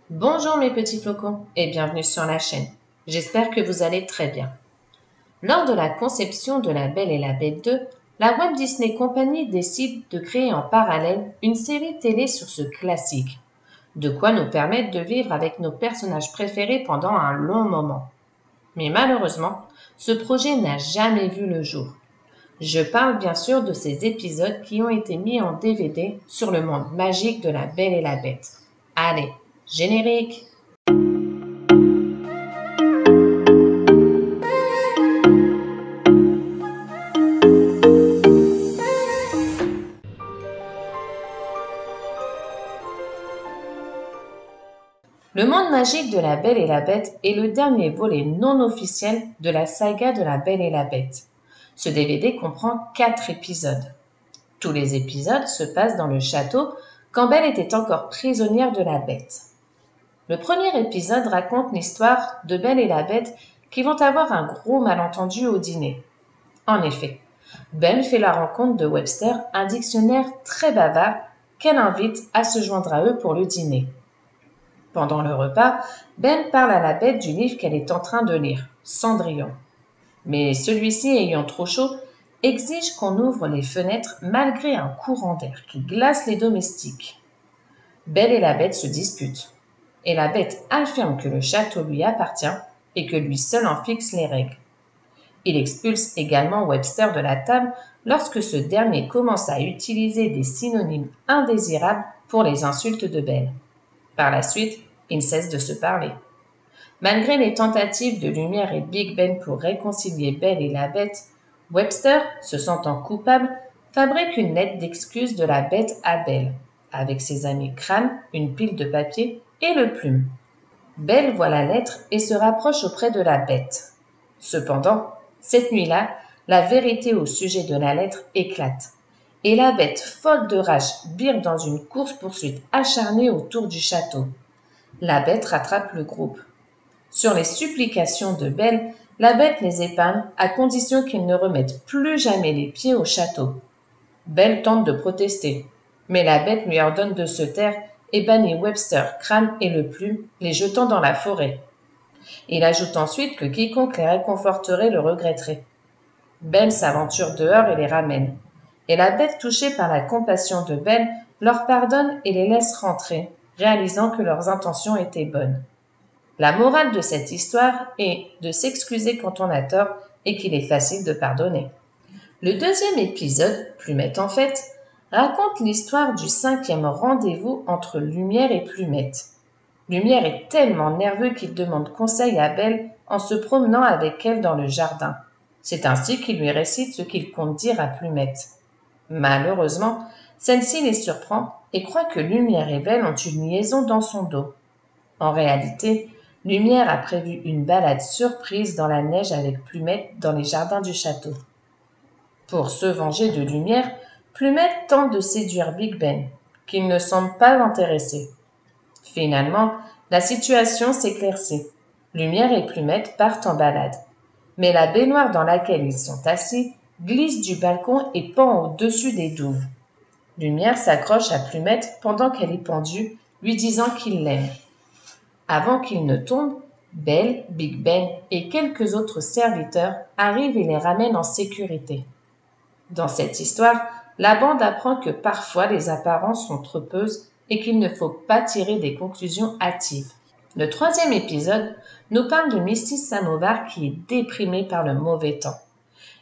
Bonjour mes petits flocons et bienvenue sur la chaîne. J'espère que vous allez très bien. Lors de la conception de La Belle et la Bête 2, la Walt Disney Company décide de créer en parallèle une série télé sur ce classique, de quoi nous permettre de vivre avec nos personnages préférés pendant un long moment. Mais malheureusement, ce projet n'a jamais vu le jour. Je parle bien sûr de ces épisodes qui ont été mis en DVD sur le monde magique de La Belle et la Bête. Allez, générique! Le monde magique de La Belle et la Bête est le dernier volet non officiel de la saga de La Belle et la Bête. Ce DVD comprend 4 épisodes. Tous les épisodes se passent dans le château quand Belle était encore prisonnière de la Bête. Le premier épisode raconte l'histoire de Belle et la Bête qui vont avoir un gros malentendu au dîner. En effet, Belle fait la rencontre de Webster, un dictionnaire très bavard qu'elle invite à se joindre à eux pour le dîner. Pendant le repas, Belle parle à la Bête du livre qu'elle est en train de lire, Cendrillon. Mais celui-ci, ayant trop chaud, exige qu'on ouvre les fenêtres malgré un courant d'air qui glace les domestiques. Belle et la Bête se disputent, et la Bête affirme que le château lui appartient et que lui seul en fixe les règles. Il expulse également Webster de la table lorsque ce dernier commence à utiliser des synonymes indésirables pour les insultes de Belle. Par la suite, ils cessent de se parler. Malgré les tentatives de Lumière et Big Ben pour réconcilier Belle et la Bête, Webster, se sentant coupable, fabrique une lettre d'excuse de la Bête à Belle, avec ses amis Crâne, une pile de papier et le plume. Belle voit la lettre et se rapproche auprès de la Bête. Cependant, cette nuit-là, la vérité au sujet de la lettre éclate, et la Bête, folle de rage, vire dans une course-poursuite acharnée autour du château. La Bête rattrape le groupe. Sur les supplications de Belle, la Bête les épargne à condition qu'ils ne remettent plus jamais les pieds au château. Belle tente de protester, mais la Bête lui ordonne de se taire et bannit Webster, Crâne et le Plume, les jetant dans la forêt. Il ajoute ensuite que quiconque les réconforterait le regretterait. Belle s'aventure dehors et les ramène. Et la Bête, touchée par la compassion de Belle, leur pardonne et les laisse rentrer, réalisant que leurs intentions étaient bonnes. La morale de cette histoire est de s'excuser quand on a tort et qu'il est facile de pardonner. Le deuxième épisode, Plumette en fait, raconte l'histoire du 5e rendez-vous entre Lumière et Plumette. Lumière est tellement nerveux qu'il demande conseil à Belle en se promenant avec elle dans le jardin. C'est ainsi qu'il lui récite ce qu'il compte dire à Plumette. Malheureusement, celle-ci les surprend et croit que Lumière et Belle ont une liaison dans son dos. En réalité, Lumière a prévu une balade surprise dans la neige avec Plumette dans les jardins du château. Pour se venger de Lumière, Plumette tente de séduire Big Ben, qu'il ne semble pas intéressé. Finalement, la situation s'éclaircit. Lumière et Plumette partent en balade. Mais la baignoire dans laquelle ils sont assis glisse du balcon et pend au-dessus des douves. Lumière s'accroche à Plumette pendant qu'elle est pendue, lui disant qu'il l'aime. Avant qu'il ne tombe, Belle, Big Ben et quelques autres serviteurs arrivent et les ramènent en sécurité. Dans cette histoire, la bande apprend que parfois les apparences sont trompeuses et qu'il ne faut pas tirer des conclusions hâtives. Le troisième épisode nous parle de Mrs. Samovar qui est déprimée par le mauvais temps.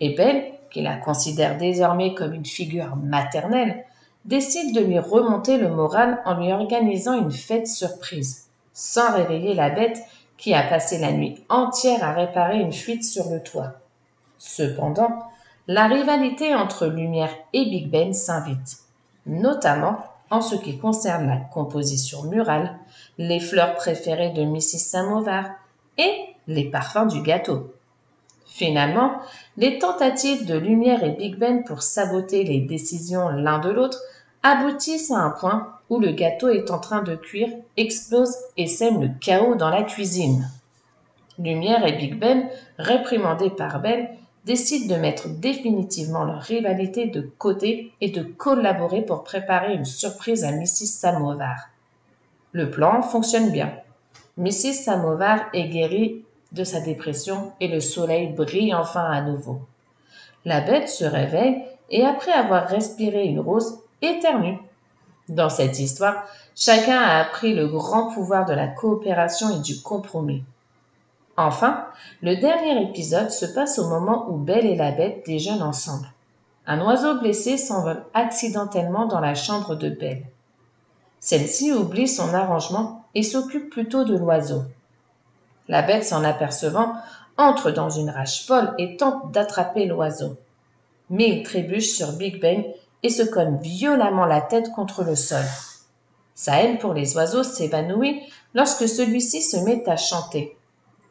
Et Belle, qui la considère désormais comme une figure maternelle, décide de lui remonter le moral en lui organisant une fête surprise, sans réveiller la Bête qui a passé la nuit entière à réparer une fuite sur le toit. Cependant, la rivalité entre Lumière et Big Ben s'invite, notamment en ce qui concerne la composition murale, les fleurs préférées de Mrs. Samovar et les parfums du gâteau. Finalement, les tentatives de Lumière et Big Ben pour saboter les décisions l'un de l'autre aboutissent à un point où le gâteau est en train de cuire, explose et sème le chaos dans la cuisine. Lumière et Big Ben, réprimandés par Belle, décident de mettre définitivement leur rivalité de côté et de collaborer pour préparer une surprise à Mrs. Samovar. Le plan fonctionne bien. Mrs. Samovar est guérie de sa dépression et le soleil brille enfin à nouveau. La bête se réveille et après avoir respiré une rose, éternue. Dans cette histoire, chacun a appris le grand pouvoir de la coopération et du compromis. Enfin, le dernier épisode se passe au moment où Belle et la Bête déjeunent ensemble. Un oiseau blessé s'envole accidentellement dans la chambre de Belle. Celle-ci oublie son arrangement et s'occupe plutôt de l'oiseau. La Bête, s'en apercevant, entre dans une rage folle et tente d'attraper l'oiseau. Mais il trébuche sur Big Ben et se cogne violemment la tête contre le sol. Sa haine pour les oiseaux s'évanouit lorsque celui-ci se met à chanter.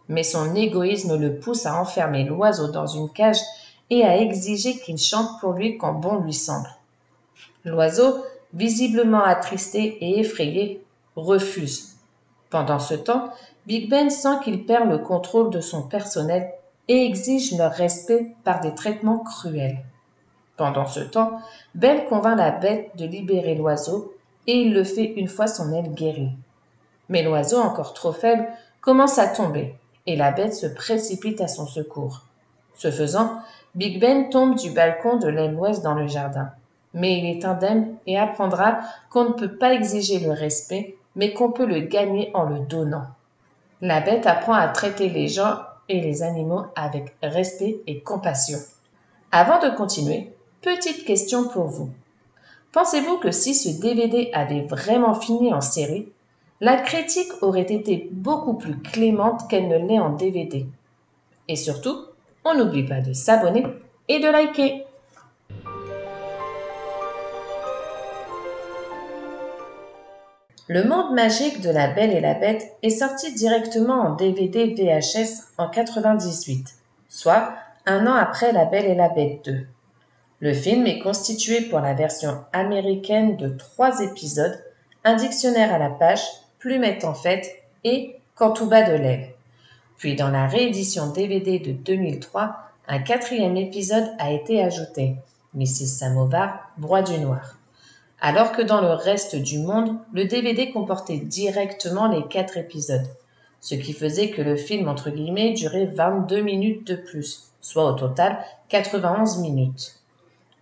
Mais son égoïsme le pousse à enfermer l'oiseau dans une cage et à exiger qu'il chante pour lui quand bon lui semble. L'oiseau, visiblement attristé et effrayé, refuse. Pendant ce temps, Big Ben sent qu'il perd le contrôle de son personnel et exige leur respect par des traitements cruels. Pendant ce temps, Belle convainc la bête de libérer l'oiseau et il le fait une fois son aile guérie. Mais l'oiseau, encore trop faible, commence à tomber et la bête se précipite à son secours. Ce faisant, Big Ben tombe du balcon de l'aile ouest dans le jardin. Mais il est indemne et apprendra qu'on ne peut pas exiger le respect, mais qu'on peut le gagner en le donnant. La bête apprend à traiter les gens et les animaux avec respect et compassion. Avant de continuer, petite question pour vous. Pensez-vous que si ce DVD avait vraiment fini en série, la critique aurait été beaucoup plus clémente qu'elle ne l'est en DVD? Et surtout, on n'oublie pas de s'abonner et de liker. Le monde magique de La Belle et la Bête est sorti directement en DVD VHS en 1998, soit un an après La Belle et la Bête 2. Le film est constitué pour la version américaine de 3 épisodes, un dictionnaire à la page, Plumette en fête et Quand tout bat de l'aile. Puis dans la réédition DVD de 2003, un 4e épisode a été ajouté, Mrs. Samovar, Broie du Noir. Alors que dans le reste du monde, le DVD comportait directement les 4 épisodes, ce qui faisait que le film entre guillemets durait 22 minutes de plus, soit au total 91 minutes.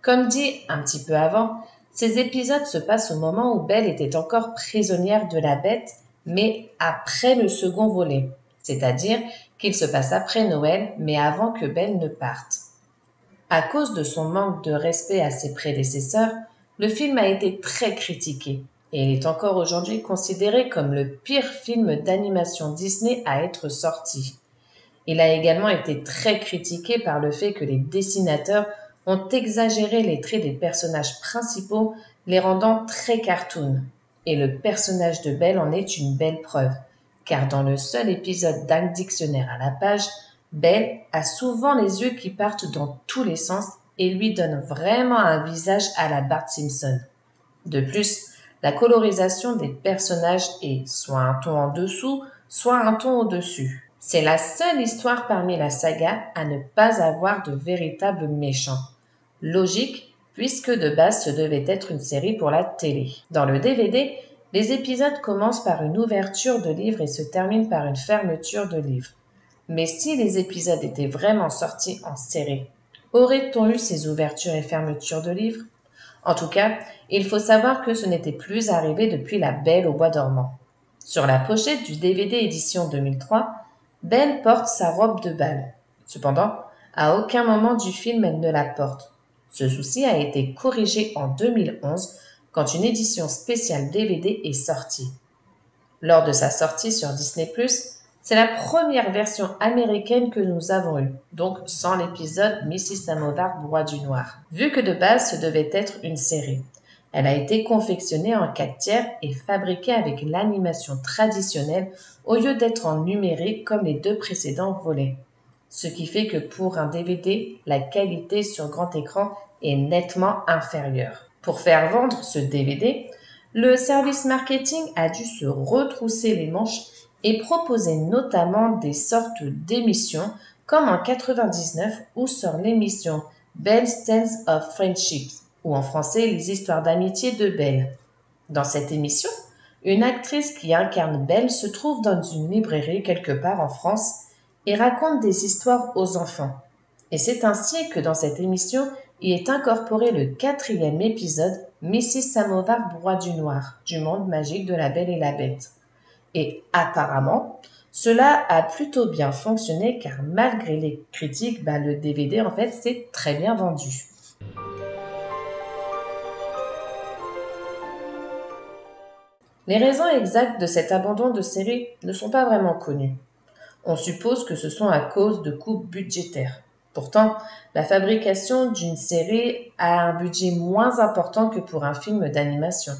Comme dit un petit peu avant, ces épisodes se passent au moment où Belle était encore prisonnière de la bête, mais après le second volet, c'est-à-dire qu'il se passe après Noël, mais avant que Belle ne parte. À cause de son manque de respect à ses prédécesseurs, le film a été très critiqué et il est encore aujourd'hui considéré comme le pire film d'animation Disney à être sorti. Il a également été très critiqué par le fait que les dessinateurs ont exagéré les traits des personnages principaux, les rendant très cartoon. Et le personnage de Belle en est une belle preuve, car dans le seul épisode d'un dictionnaire à la page, Belle a souvent les yeux qui partent dans tous les sens et lui donne vraiment un visage à la Bart Simpson. De plus, la colorisation des personnages est soit un ton en dessous, soit un ton au-dessus. C'est la seule histoire parmi la saga à ne pas avoir de véritable méchant. Logique, puisque de base ce devait être une série pour la télé. Dans le DVD, les épisodes commencent par une ouverture de livre et se terminent par une fermeture de livre. Mais si les épisodes étaient vraiment sortis en série, aurait-on eu ces ouvertures et fermetures de livres? En tout cas, il faut savoir que ce n'était plus arrivé depuis La Belle au bois dormant. Sur la pochette du DVD édition 2003, Belle porte sa robe de bal. Cependant, à aucun moment du film elle ne la porte. Ce souci a été corrigé en 2011 quand une édition spéciale DVD est sortie. Lors de sa sortie sur Disney+, c'est la première version américaine que nous avons eue, donc sans l'épisode Mrs. Samovar Broie du Noir, vu que de base ce devait être une série. Elle a été confectionnée en 4/3 et fabriquée avec l'animation traditionnelle au lieu d'être en numérique comme les 2 précédents volets. Ce qui fait que pour un DVD, la qualité sur grand écran est nettement inférieure. Pour faire vendre ce DVD, le service marketing a dû se retrousser les manches et proposer notamment des sortes d'émissions comme en 99 où sort l'émission Belle's Tales of Friendship, ou en français les histoires d'amitié de Belle. Dans cette émission, Une actrice qui incarne Belle se trouve dans une librairie quelque part en France et raconte des histoires aux enfants. Et c'est ainsi que dans cette émission, y est incorporé le 4e épisode Mrs. Samovar Broie du Noir, du monde magique de la Belle et la Bête. Et apparemment, cela a plutôt bien fonctionné car malgré les critiques, le DVD en fait s'est très bien vendu. Les raisons exactes de cet abandon de série ne sont pas vraiment connues. On suppose que ce sont à cause de coupes budgétaires. Pourtant, la fabrication d'une série a un budget moins important que pour un film d'animation.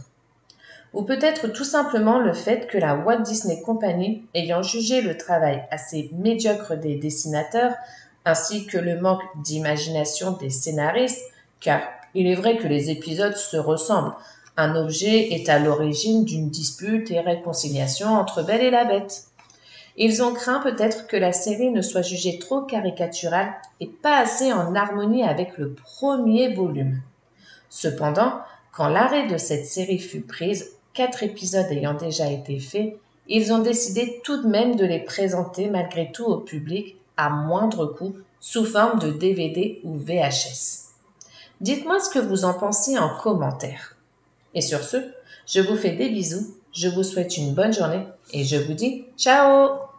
Ou peut-être tout simplement le fait que la Walt Disney Company, ayant jugé le travail assez médiocre des dessinateurs, ainsi que le manque d'imagination des scénaristes, car il est vrai que les épisodes se ressemblent, un objet est à l'origine d'une dispute et réconciliation entre Belle et la Bête. Ils ont craint peut-être que la série ne soit jugée trop caricaturale et pas assez en harmonie avec le premier volume. Cependant, quand l'arrêt de cette série fut prise, 4 épisodes ayant déjà été faits, ils ont décidé tout de même de les présenter malgré tout au public à moindre coût sous forme de DVD ou VHS. Dites-moi ce que vous en pensez en commentaire. Et sur ce, je vous fais des bisous, je vous souhaite une bonne journée et je vous dis ciao!